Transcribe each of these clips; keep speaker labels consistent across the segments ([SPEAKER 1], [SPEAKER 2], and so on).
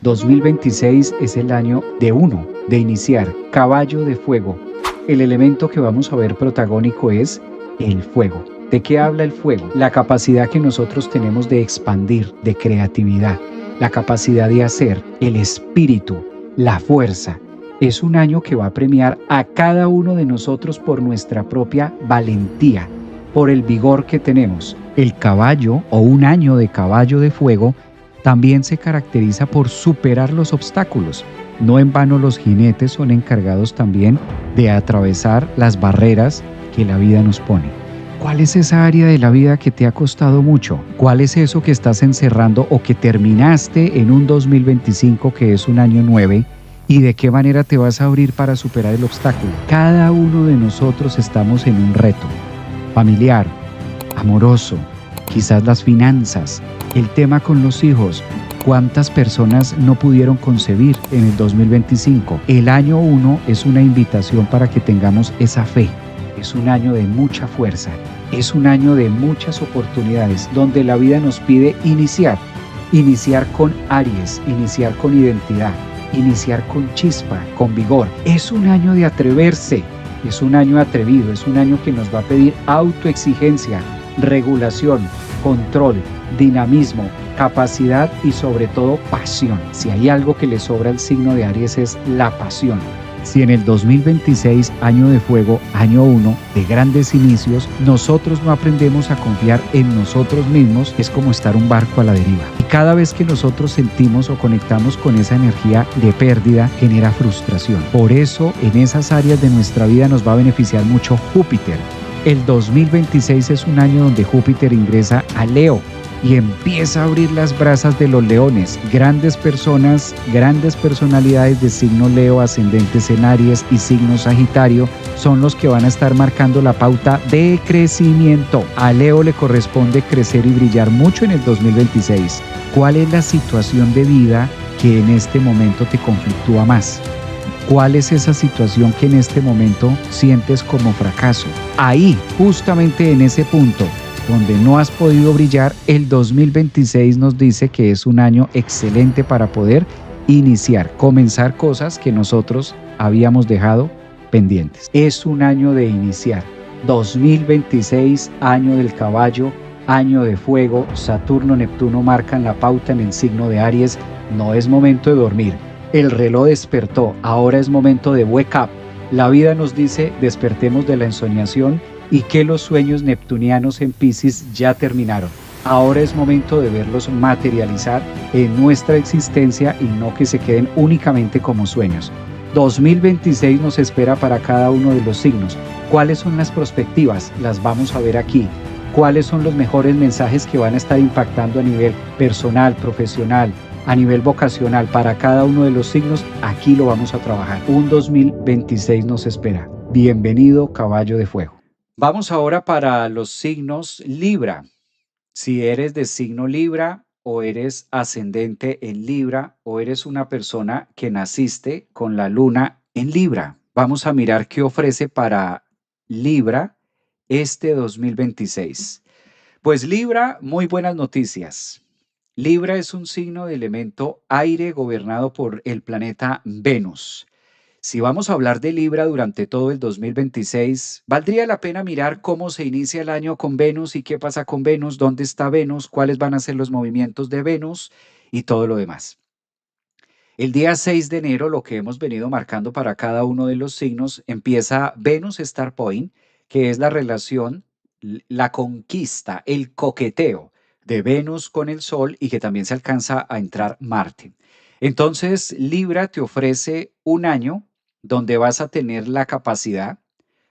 [SPEAKER 1] 2026 es el año de uno, de iniciar, caballo de fuego. El elemento que vamos a ver protagónico es el fuego. ¿De qué habla el fuego? La capacidad que nosotros tenemos de expandir, de creatividad, la capacidad de hacer, el espíritu, la fuerza. Es un año que va a premiar a cada uno de nosotros por nuestra propia valentía, por el vigor que tenemos. El caballo o un año de caballo de fuego también se caracteriza por superar los obstáculos. No en vano los jinetes son encargados también de atravesar las barreras que la vida nos pone. ¿Cuál es esa área de la vida que te ha costado mucho? ¿Cuál es eso que estás encerrando o que terminaste en un 2025 que es un año 9? ¿Y de qué manera te vas a abrir para superar el obstáculo? Cada uno de nosotros estamos en un reto familiar, amoroso, quizás las finanzas, el tema con los hijos. ¿Cuántas personas no pudieron concebir en el 2025? El año 1 es una invitación para que tengamos esa fe. Es un año de mucha fuerza, es un año de muchas oportunidades, donde la vida nos pide iniciar con Aries, iniciar con identidad, iniciar con chispa, con vigor. Es un año de atreverse, es un año atrevido, es un año que nos va a pedir autoexigencia, regulación, control, dinamismo, capacidad y sobre todo pasión. Si hay algo que le sobra al signo de Aries es la pasión. Si en el 2026, año de fuego, año 1, de grandes inicios, nosotros no aprendemos a confiar en nosotros mismos, es como estar un barco a la deriva. Y cada vez que nosotros sentimos o conectamos con esa energía de pérdida, genera frustración. Por eso, en esas áreas de nuestra vida nos va a beneficiar mucho Júpiter. El 2026 es un año donde Júpiter ingresa a Leo y empieza a abrir las brasas de los leones. Grandes personas, grandes personalidades de signo Leo, ascendentes en Aries y signo Sagitario son los que van a estar marcando la pauta de crecimiento. A Leo le corresponde crecer y brillar mucho en el 2026. ¿Cuál es la situación de vida que en este momento te conflictúa más? ¿Cuál es esa situación que en este momento sientes como fracaso? Ahí, justamente en ese punto donde no has podido brillar, el 2026 nos dice que es un año excelente para poder iniciar, comenzar cosas que nosotros habíamos dejado pendientes. Es un año de iniciar. 2026, año del caballo, año de fuego. Saturno, Neptuno marcan la pauta en el signo de Aries. No es momento de dormir. El reloj despertó, ahora es momento de wake up. La vida nos dice despertemos de la ensoñación y que los sueños neptunianos en Piscis ya terminaron. Ahora es momento de verlos materializar en nuestra existencia y no que se queden únicamente como sueños. 2026 nos espera para cada uno de los signos. ¿Cuáles son las perspectivas? Las vamos a ver aquí. ¿Cuáles son los mejores mensajes que van a estar impactando a nivel personal, profesional, a nivel vocacional para cada uno de los signos? Aquí lo vamos a trabajar. Un 2026 nos espera. Bienvenido, caballo de fuego. Vamos ahora para los signos Libra. Si eres de signo Libra o eres ascendente en Libra o eres una persona que naciste con la luna en Libra, vamos a mirar qué ofrece para Libra este 2026. Pues Libra, muy buenas noticias. Libra es un signo de elemento aire gobernado por el planeta Venus. Si vamos a hablar de Libra durante todo el 2026, valdría la pena mirar cómo se inicia el año con Venus y qué pasa con Venus, dónde está Venus, cuáles van a ser los movimientos de Venus y todo lo demás. El día 6 de enero, lo que hemos venido marcando para cada uno de los signos, empieza Venus Star Point, que es la relación, la conquista, el coqueteo de Venus con el Sol y que también se alcanza a entrar Marte. Entonces, Libra te ofrece un año donde vas a tener la capacidad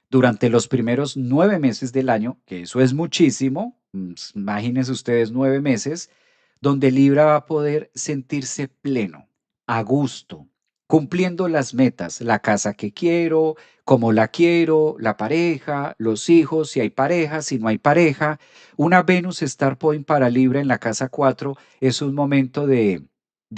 [SPEAKER 1] durante los primeros 9 meses del año, que eso es muchísimo, imagínense ustedes 9 meses, donde Libra va a poder sentirse pleno, a gusto, cumpliendo las metas, la casa que quiero, cómo la quiero, la pareja, los hijos, si hay pareja, si no hay pareja. Una Venus Star Point para Libra en la casa 4 es un momento de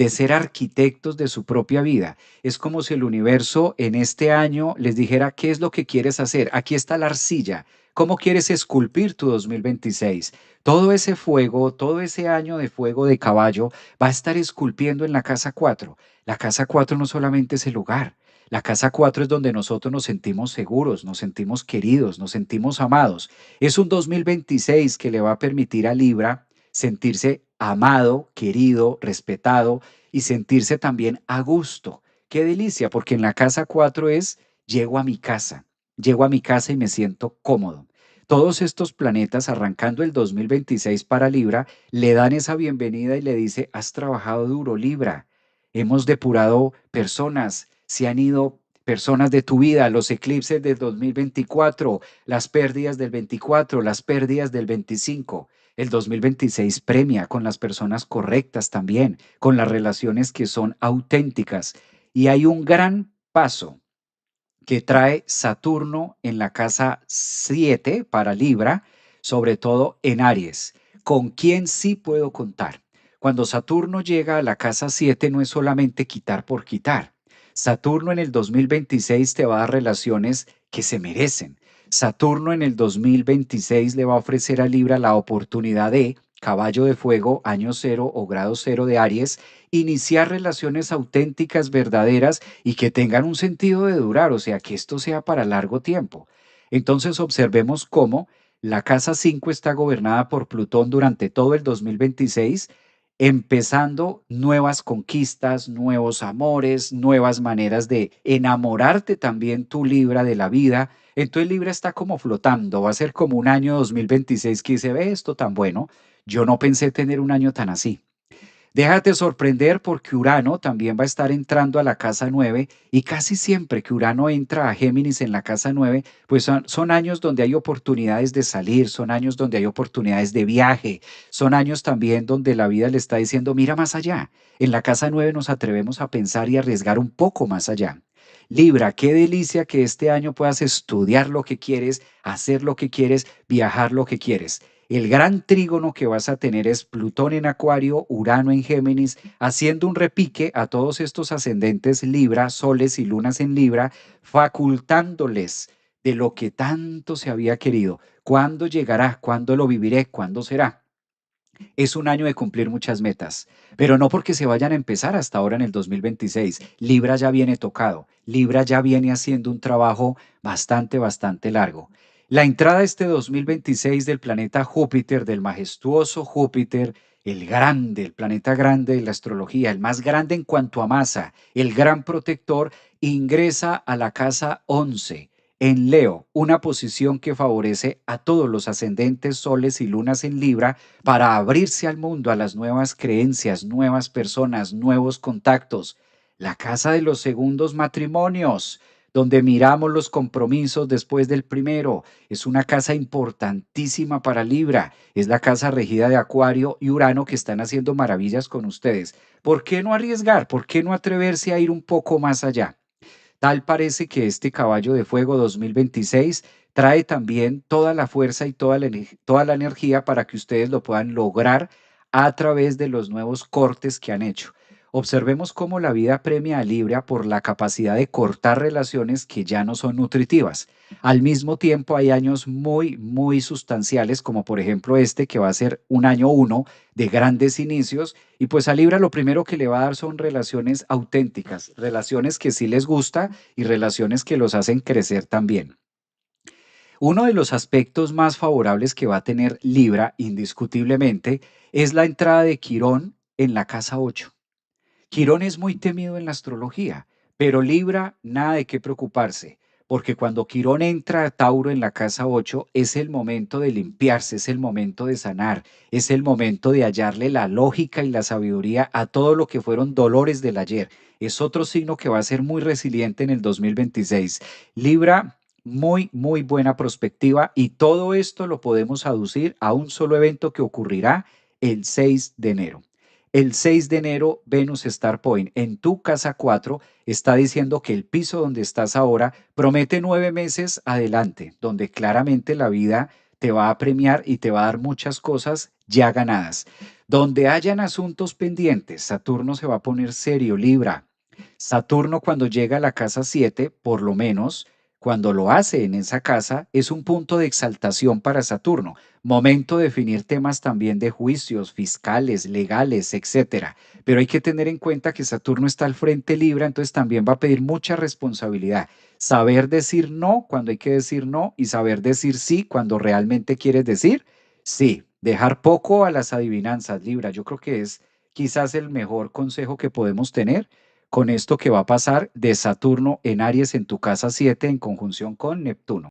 [SPEAKER 1] ser arquitectos de su propia vida. Es como si el universo en este año les dijera, ¿qué es lo que quieres hacer? Aquí está la arcilla. ¿Cómo quieres esculpir tu 2026? Todo ese fuego, todo ese año de fuego de caballo va a estar esculpiendo en la casa 4. La casa 4 no solamente es el hogar. La casa 4 es donde nosotros nos sentimos seguros, nos sentimos queridos, nos sentimos amados. Es un 2026 que le va a permitir a Libra sentirse amado, querido, respetado y sentirse también a gusto. Qué delicia, porque en la casa 4 es llego a mi casa. Llego a mi casa y me siento cómodo. Todos estos planetas, arrancando el 2026 para Libra, le dan esa bienvenida y le dice, has trabajado duro, Libra. Hemos depurado personas, se han ido personas de tu vida, los eclipses del 2024, las pérdidas del 24, las pérdidas del 25. El 2026 premia con las personas correctas también, con las relaciones que son auténticas. Y hay un gran paso que trae Saturno en la casa 7 para Libra, sobre todo en Aries. ¿Con quién sí puedo contar? Cuando Saturno llega a la casa 7 no es solamente quitar por quitar. Saturno en el 2026 te va a dar relaciones que se merecen. Saturno en el 2026 le va a ofrecer a Libra la oportunidad de caballo de fuego, año cero o grado cero de Aries, iniciar relaciones auténticas, verdaderas y que tengan un sentido de durar, o sea, que esto sea para largo tiempo. Entonces observemos cómo la casa 5 está gobernada por Plutón durante todo el 2026, empezando nuevas conquistas, nuevos amores, nuevas maneras de enamorarte también tu Libra de la vida. Entonces Libra está como flotando, va a ser como un año 2026 que se ve esto tan bueno. Yo no pensé tener un año tan así. Déjate sorprender porque Urano también va a estar entrando a la casa 9 y casi siempre que Urano entra a Géminis en la casa 9, pues son años donde hay oportunidades de salir, son años donde hay oportunidades de viaje, son años también donde la vida le está diciendo, mira más allá. En la casa 9 nos atrevemos a pensar y arriesgar un poco más allá. Libra, qué delicia que este año puedas estudiar lo que quieres, hacer lo que quieres, viajar lo que quieres. El gran trígono que vas a tener es Plutón en Acuario, Urano en Géminis, haciendo un repique a todos estos ascendentes Libra, soles y lunas en Libra, facultándoles de lo que tanto se había querido. ¿Cuándo llegará? ¿Cuándo lo viviré? ¿Cuándo será? Es un año de cumplir muchas metas, pero no porque se vayan a empezar hasta ahora en el 2026. Libra ya viene tocado, Libra ya viene haciendo un trabajo bastante largo. La entrada este 2026 del planeta Júpiter, del majestuoso Júpiter, el grande, el planeta grande de la astrología, el más grande en cuanto a masa, el gran protector, ingresa a la casa 11 en Leo, una posición que favorece a todos los ascendentes, soles y lunas en Libra para abrirse al mundo, a las nuevas creencias, nuevas personas, nuevos contactos. La casa de los segundos matrimonios, donde miramos los compromisos después del primero. Es una casa importantísima para Libra. Es la casa regida de Acuario y Urano que están haciendo maravillas con ustedes. ¿Por qué no arriesgar? ¿Por qué no atreverse a ir un poco más allá? Tal parece que este caballo de fuego 2026 trae también toda la fuerza y toda la energía para que ustedes lo puedan lograr a través de los nuevos cortes que han hecho. Observemos cómo la vida premia a Libra por la capacidad de cortar relaciones que ya no son nutritivas. Al mismo tiempo hay años muy sustanciales, como por ejemplo este que va a ser un año uno de grandes inicios y pues a Libra lo primero que le va a dar son relaciones auténticas, relaciones que sí les gusta y relaciones que los hacen crecer también. Uno de los aspectos más favorables que va a tener Libra, indiscutiblemente, es la entrada de Quirón en la casa 8. Quirón es muy temido en la astrología, pero Libra, nada de qué preocuparse, porque cuando Quirón entra a Tauro en la casa 8 es el momento de limpiarse, es el momento de sanar, es el momento de hallarle la lógica y la sabiduría a todo lo que fueron dolores del ayer. Es otro signo que va a ser muy resiliente en el 2026. Libra, muy buena perspectiva y todo esto lo podemos aducir a un solo evento que ocurrirá el 6 de enero. El 6 de enero, Venus Star Point en tu casa 4 está diciendo que el piso donde estás ahora promete 9 meses adelante, donde claramente la vida te va a premiar y te va a dar muchas cosas ya ganadas. Donde hayan asuntos pendientes, Saturno se va a poner serio, Libra. Saturno cuando llega a la casa 7, por lo menos, Cuando lo hace en esa casa, es un punto de exaltación para Saturno, momento de definir temas también de juicios fiscales, legales, etcétera. Pero hay que tener en cuenta que Saturno está al frente Libra, entonces también va a pedir mucha responsabilidad. Saber decir no cuando hay que decir no y saber decir sí cuando realmente quieres decir sí. Dejar poco a las adivinanzas, Libra. Yo creo que es quizás el mejor consejo que podemos tener con esto que va a pasar de Saturno en Aries en tu casa 7 en conjunción con Neptuno.